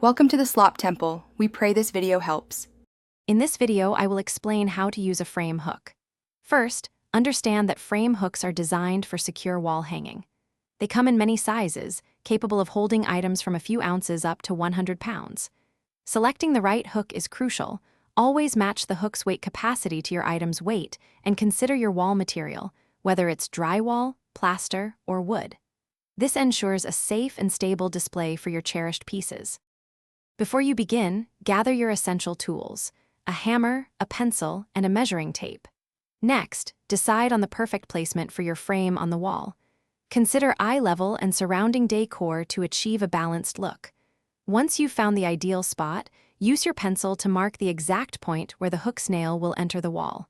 Welcome to the Slop Temple. We pray this video helps. In this video, I will explain how to use a frame hook. First, understand that frame hooks are designed for secure wall hanging. They come in many sizes, capable of holding items from a few ounces up to 100 pounds. Selecting the right hook is crucial. Always match the hook's weight capacity to your item's weight and consider your wall material, whether it's drywall, plaster, or wood. This ensures a safe and stable display for your cherished pieces. Before you begin, gather your essential tools: a hammer, a pencil, and a measuring tape. Next, decide on the perfect placement for your frame on the wall. Consider eye level and surrounding decor to achieve a balanced look. Once you've found the ideal spot, use your pencil to mark the exact point where the hook's nail will enter the wall.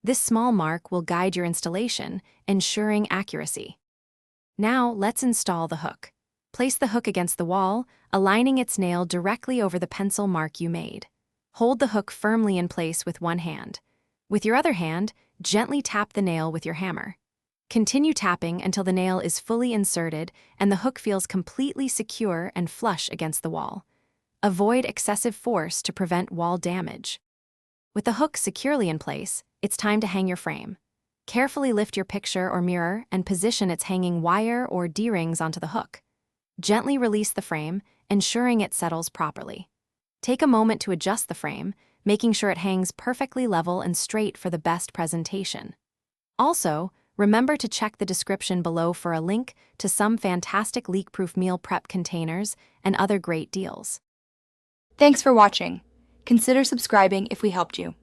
This small mark will guide your installation, ensuring accuracy. Now, let's install the hook. Place the hook against the wall, aligning its nail directly over the pencil mark you made. Hold the hook firmly in place with one hand. With your other hand, gently tap the nail with your hammer. Continue tapping until the nail is fully inserted and the hook feels completely secure and flush against the wall. Avoid excessive force to prevent wall damage. With the hook securely in place, it's time to hang your frame. Carefully lift your picture or mirror and position its hanging wire or D-rings onto the hook. Gently release the frame, ensuring it settles properly. Take a moment to adjust the frame, making sure it hangs perfectly level and straight for the best presentation. Also, remember to check the description below for a link to some fantastic leak-proof meal prep containers and other great deals. Thanks for watching. Consider subscribing if we helped you.